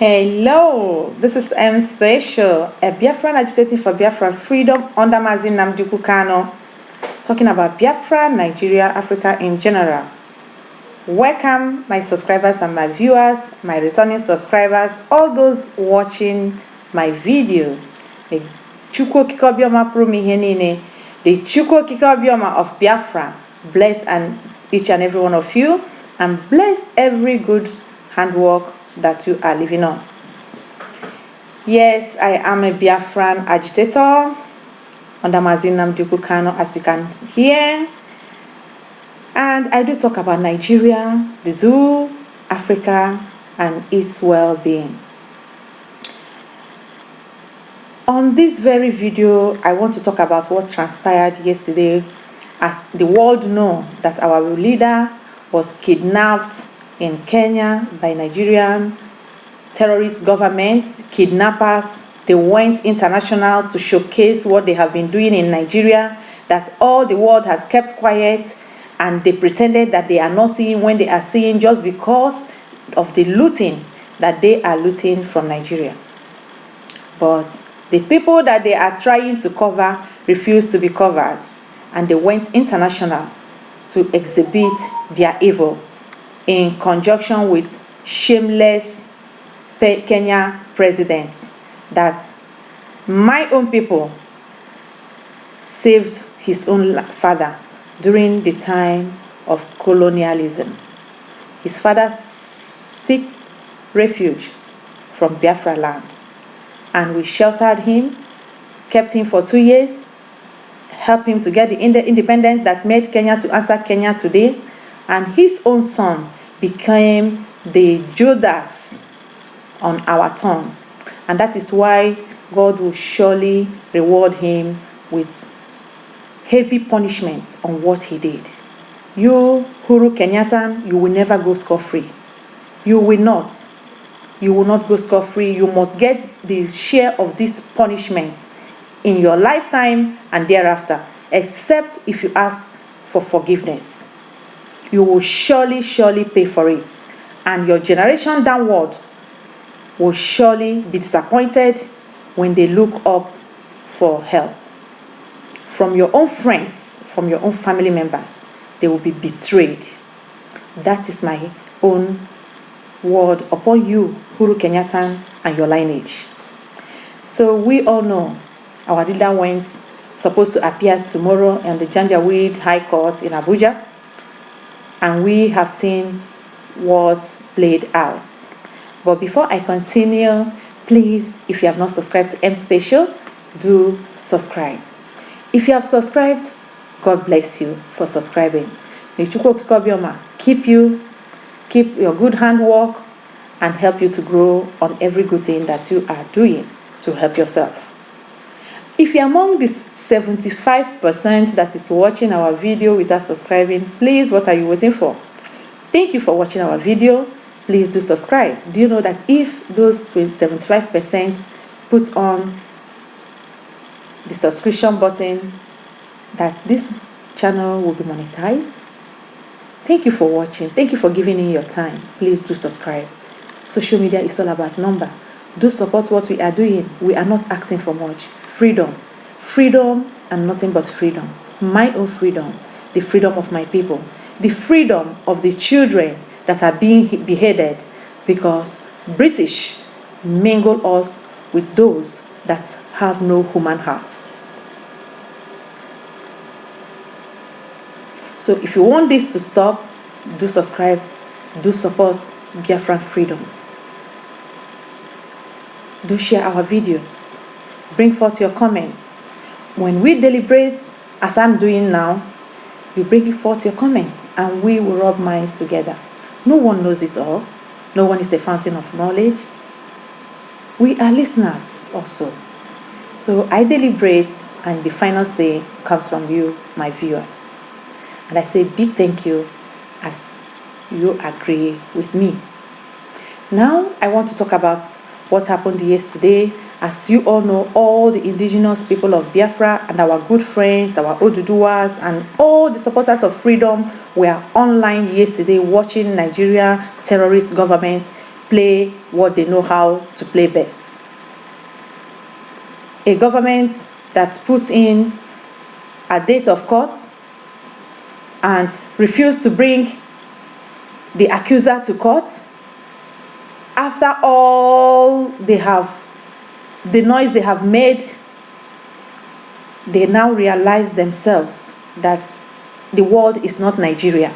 Hello, this is M Special, a Biafran agitating for Biafra freedom under Mazi Nnamdi Kanu, talking about Biafra, Nigeria, Africa in general. Welcome my subscribers and my viewers, my returning subscribers, all those watching my video. The Chukwu Okike Obioma pụrụ m ihe niile, the Chukwu Okike Obioma of Biafra, bless each and every one of you, and bless every good handwork that you are living on. Yes, I am a Biafran agitator under Mazi Nnamdi Kanu, as you can hear, and I do talk about Nigeria, the zoo, Africa, and its well-being. On this very video, I want to talk about what transpired yesterday, as the world know that our leader was kidnapped in Kenya by Nigerian terrorist government, kidnappers. They went international to showcase what they have been doing in Nigeria, that all the world has kept quiet, and they pretended that they are not seeing when they are seeing, just because of the looting that they are looting from Nigeria. But the people that they are trying to cover refused to be covered, and they went international to exhibit their evil in conjunction with shameless Kenya president, that my own people saved his own father during the time of colonialism. His father sought refuge from Biafra land, and we sheltered him, kept him for 2 years, helped him to get the independence that made Kenya to answer Kenya today, and his own son became the Judas on our tongue. And that is why God will surely reward him with heavy punishment on what he did. You, Uhuru Kenyatta, you will never go scot-free. You will not. You will not go scot-free. You must get the share of these punishments in your lifetime and thereafter, except if you ask for forgiveness. You will surely pay for it, and your generation downward will surely be disappointed when they look up for help from your own friends, from your own family members. They will be betrayed. That is my own word upon you, Uhuru Kenyatta, and your lineage. So we all know our leader supposed to appear tomorrow in the Janjaweed High Court in Abuja, and we have seen what played out. But before I continue, please, if you have not subscribed to M Special, do subscribe. If you have subscribed, God bless you for subscribing. May Chukwu Okike Obioma keep your good handwork and help you to grow on every good thing that you are doing to help yourself. If you're among the 75% that is watching our video without subscribing, please, what are you waiting for? Thank you for watching our video. Please do subscribe. Do you know that if those 75% put on the subscription button, that this channel will be monetized? Thank you for watching. Thank you for giving in your time. Please do subscribe. Social media is all about number. Do support what we are doing. We are not asking for much. Freedom and nothing but freedom. My own freedom, the freedom of my people, the freedom of the children that are being beheaded because British mingle us with those that have no human hearts. So if you want this to stop, do subscribe, do support Biafran freedom. Do share our videos. Bring forth your comments. When we deliberate, as I'm doing now, you bring forth your comments and we will rub minds together. No one knows it all. No one is a fountain of knowledge. We are listeners also. So I deliberate, and the final say comes from you, my viewers. And I say big thank you as you agree with me. Now I want to talk about what happened yesterday. As you all know, all the indigenous people of Biafra and our good friends, our Oduduwas, and all the supporters of freedom were online yesterday watching Nigeria terrorist government play what they know how to play best. A government that puts in a date of court and refused to bring the accuser to court after all the noise they have made. They now realize themselves that the world is not Nigeria.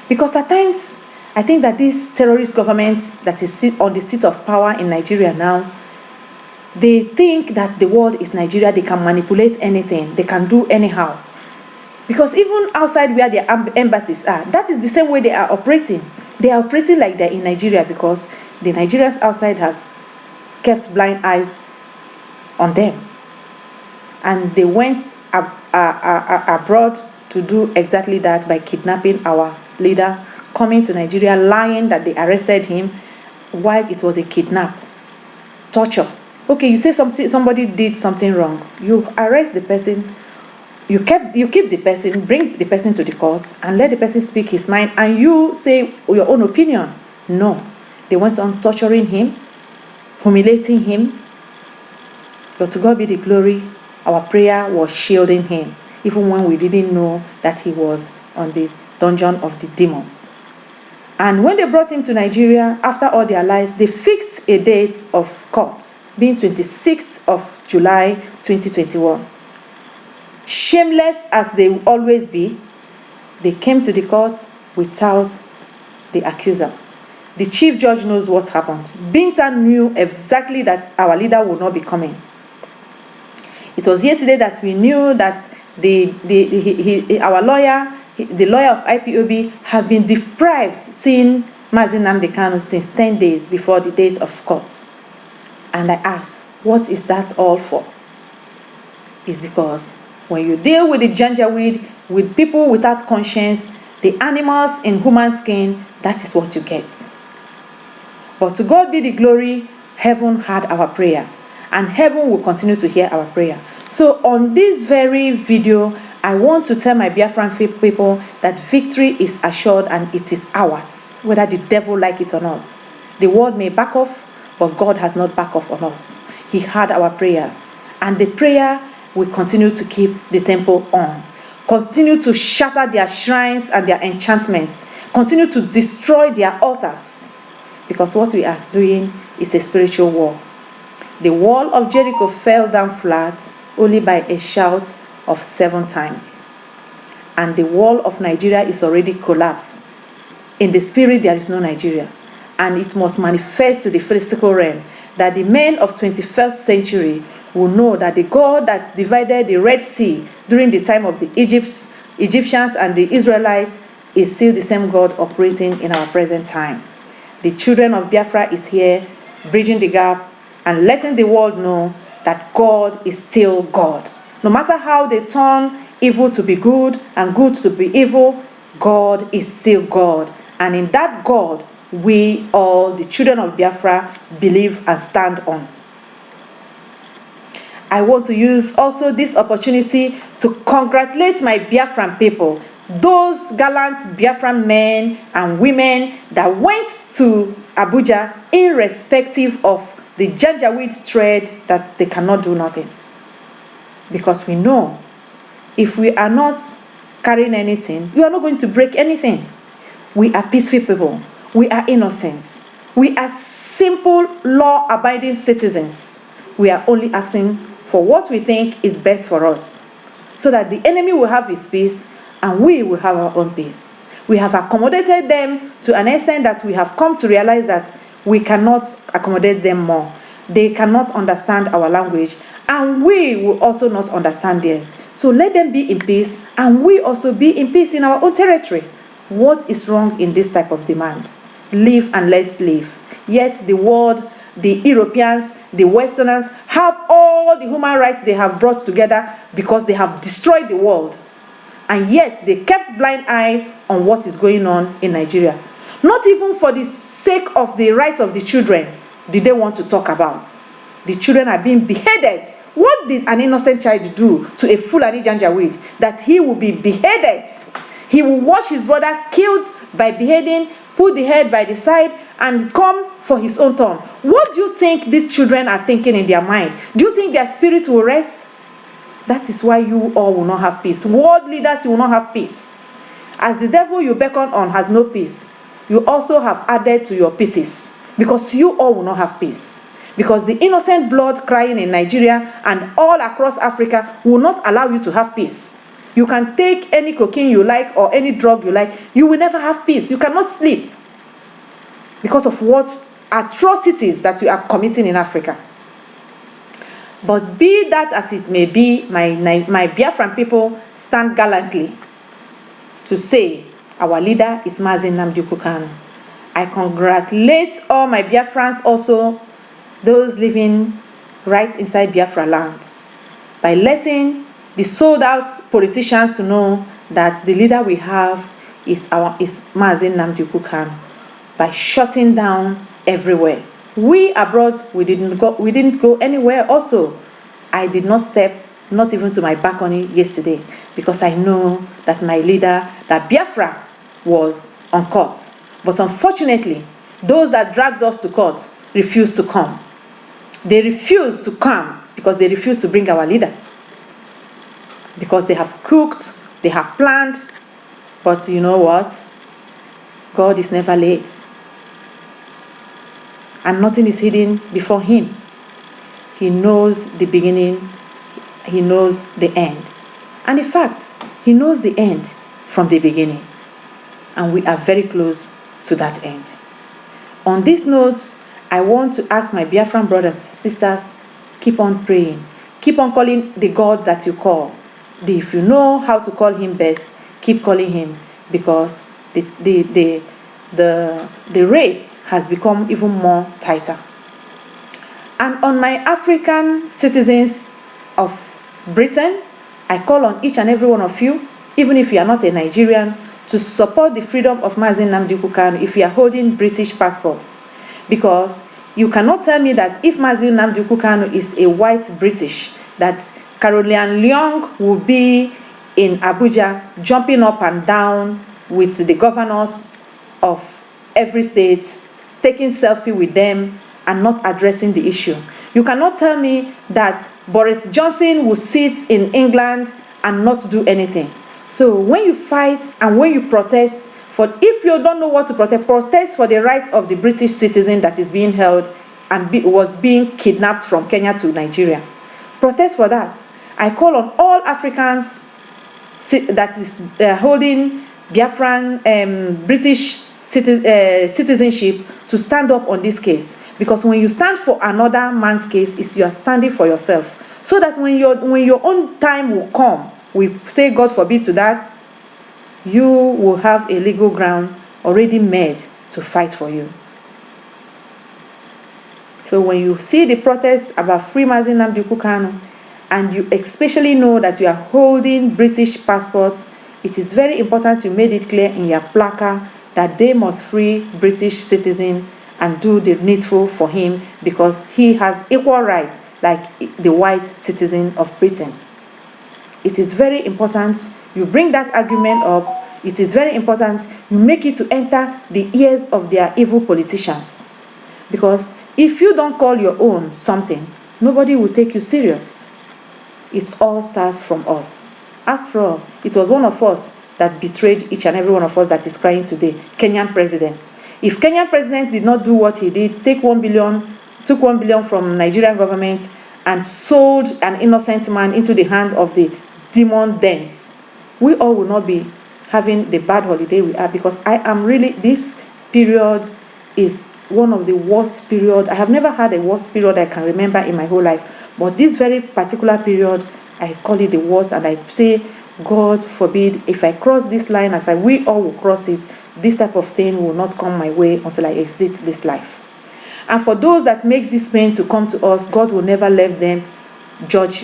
Because at times, I think that this terrorist government that is on the seat of power in Nigeria now, they think that the world is Nigeria. They can manipulate anything. They can do anyhow. Because even outside where their embassies are, that is the same way they are operating. They are operating like they're in Nigeria because the Nigerians outside has kept blind eyes on them. And they went abroad to do exactly that by kidnapping our leader, coming to Nigeria, lying that they arrested him while it was a kidnap, torture. Okay, you say somebody did something wrong. You arrest the person, you keep the person, bring the person to the court, and let the person speak his mind, and you say your own opinion. No, they went on torturing him, humiliating him. But to God be the glory, our prayer was shielding him, even when we didn't know that he was on the dungeon of the demons. And when they brought him to Nigeria, after all their lies, they fixed a date of court, being 26th of July 2021. Shameless as they will always be, they came to the court without the accuser. The chief judge knows what happened. Binta knew exactly that our leader would not be coming. It was yesterday that we knew that our lawyer, the lawyer of IPOB, had been deprived seeing Mazi Nnamdi Kanu since 10 days before the date of court. And I asked, what is that all for? It's because when you deal with the Janjaweed, with people without conscience, the animals in human skin, that is what you get. But to God be the glory, heaven heard our prayer, and heaven will continue to hear our prayer. So on this very video, I want to tell my Biafran people that victory is assured and it is ours, whether the devil like it or not. The world may back off, but God has not backed off on us. He heard our prayer, and the prayer will continue to keep the temple on. Continue to shatter their shrines and their enchantments. Continue to destroy their altars. Because what we are doing is a spiritual war. The wall of Jericho fell down flat only by a shout of 7 times. And the wall of Nigeria is already collapsed. In the spirit, there is no Nigeria. And it must manifest to the physical realm that the men of 21st century will know that the God that divided the Red Sea during the time of the Egyptians and the Israelites is still the same God operating in our present time. The children of Biafra is here, bridging the gap and letting the world know that God is still God. No matter how they turn evil to be good and good to be evil, God is still God. And in that God, we all, the children of Biafra, believe and stand on. I want to use also this opportunity to congratulate my Biafran people, those gallant Biafran men and women that went to Abuja irrespective of the Janjaweed thread that they cannot do nothing. Because we know if we are not carrying anything, we are not going to break anything. We are peaceful people. We are innocent. We are simple law-abiding citizens. We are only asking for what we think is best for us, so that the enemy will have his peace and we will have our own peace. We have accommodated them to an extent that we have come to realize that we cannot accommodate them more. They cannot understand our language, and we will also not understand theirs. So let them be in peace, and we also be in peace in our own territory. What is wrong in this type of demand? Live and let's live. Yet the world, the Europeans, the Westerners have all the human rights they have brought together because they have destroyed the world. And yet they kept blind eye on what is going on in Nigeria. Not even for the sake of the rights of the children did they want to talk about. The children are being beheaded. What did an innocent child do to a Fulani Janjaweed that he will be beheaded? He will watch his brother killed by beheading put the head by the side, and come for his own turn. What do you think these children are thinking in their mind? Do you think their spirit will rest? That is why you all will not have peace. World leaders, you will not have peace. As the devil you beckon on has no peace, you also have added to your pieces, because you all will not have peace. Because the innocent blood crying in Nigeria and all across Africa will not allow you to have peace. You can take any cocaine you like or any drug you like, you will never have peace. You cannot sleep because of what atrocities that you are committing in Africa. But be that as it may be, my Biafran people stand gallantly to say our leader is Mazi Nnamdi Kanu. I congratulate all my Biafrans, also those living right inside Biafra land, by letting the sold out politicians to know that the leader we have is Mazi Nnamdi Kanu, by shutting down everywhere. We abroad, we didn't go anywhere. Also, I did not step, not even to my balcony yesterday, because I know that my leader, that Biafra, was on court. But unfortunately, those that dragged us to court refused to come. They refused to come because they refused to bring our leader. Because they have cooked, they have planned, but you know what? God is never late. And nothing is hidden before him. He knows the beginning, he knows the end. And in fact, he knows the end from the beginning. And we are very close to that end. On these notes, I want to ask my Biafran brothers and sisters, keep on praying. Keep on calling the God that you call. If you know how to call him best, keep calling him, because the race has become even more tighter. And on my African citizens of Britain, I call on each and every one of you, even if you are not a Nigerian, to support the freedom of Mazi Nnamdi Kanu if you are holding British passports. Because you cannot tell me that if Mazi Nnamdi Kanu is a white British, that Caroline Leong will be in Abuja jumping up and down with the governors of every state, taking selfie with them and not addressing the issue. You cannot tell me that Boris Johnson will sit in England and not do anything. So when you fight and when you protest, if you don't know what to protest for the right of the British citizen that is being held and was being kidnapped from Kenya to Nigeria. Protest for that. I call on all Africans that is holding Biafran British citizenship to stand up on this case. Because when you stand for another man's case, you are standing for yourself. So that when your own time will come, we say God forbid to that, you will have a legal ground already made to fight for you. So when you see the protest about free Mazi Nnamdi Kanu, and you especially know that you are holding British passports, it is very important you made it clear in your placard that they must free British citizen and do the needful for him, because he has equal rights like the white citizen of Britain. It is very important you bring that argument up. It is very important you make it to enter the ears of their evil politicians. Because if you don't call your own something, nobody will take you serious. It all starts from us. After all, it was one of us that betrayed each and every one of us that is crying today, Kenyan president. If Kenyan president did not do what he did, took 1 billion from Nigerian government and sold an innocent man into the hand of the demon dens, we all will not be having the bad holiday we are. Because I am really, this period is one of the worst period. I have never had a worst period I can remember in my whole life. But this very particular period, I call it the worst, and I say, God forbid, if I cross this line, as we all will cross it, this type of thing will not come my way until I exit this life. And for those that makes this pain to come to us, God will never let them judge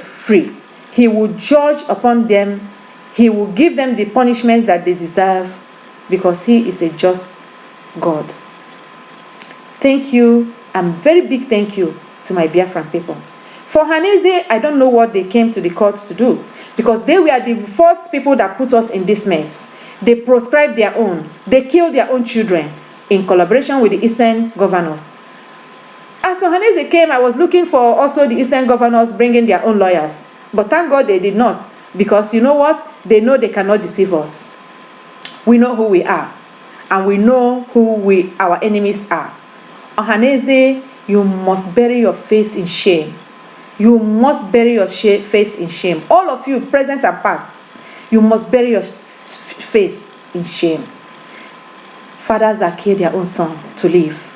free. He will judge upon them. He will give them the punishment that they deserve, because he is a just God. Thank you, and very big thank you to my Biafran people. For Ohanaeze, I don't know what they came to the court to do, because they were the first people that put us in this mess. They proscribed their own. They killed their own children in collaboration with the Eastern governors. As Ohanaeze came, I was looking for also the Eastern governors bringing their own lawyers. But thank God they did not. Because you know what? They know they cannot deceive us. We know who we are. And we know who our enemies are. Ohanaeze, you must bury your face in shame. You must bury your face in shame. All of you, present and past, you must bury your face in shame. Fathers that kill their own son to live.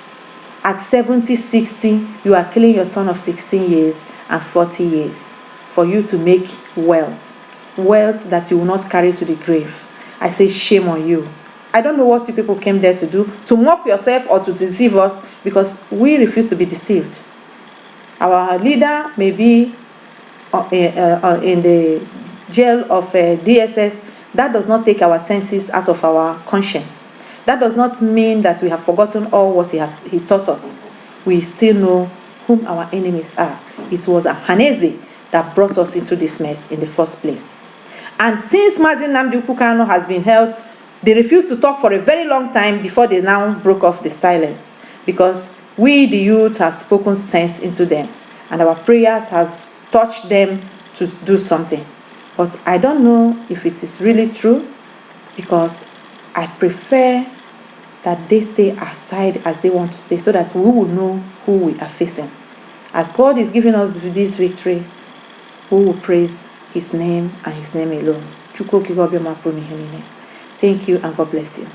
At 70, 60, you are killing your son of 16 years and 40 years for you to make wealth. Wealth that you will not carry to the grave. I say shame on you. I don't know what you people came there to do, to mock yourself or to deceive us, because we refuse to be deceived. Our leader may be in the jail of DSS. That does not take our senses out of our conscience. That does not mean that we have forgotten all what he taught us. We still know whom our enemies are. It was Ohanaeze that brought us into this mess in the first place. And since Mazi Nnamdi Kanu has been held, they refused to talk for a very long time before they now broke off the silence. Because we, the youth, have spoken sense into them. And our prayers has touched them to do something. But I don't know if it is really true, because I prefer that they stay aside as they want to stay, so that we will know who we are facing. As God is giving us this victory, we will praise His name and His name alone. Thank you, and God bless you.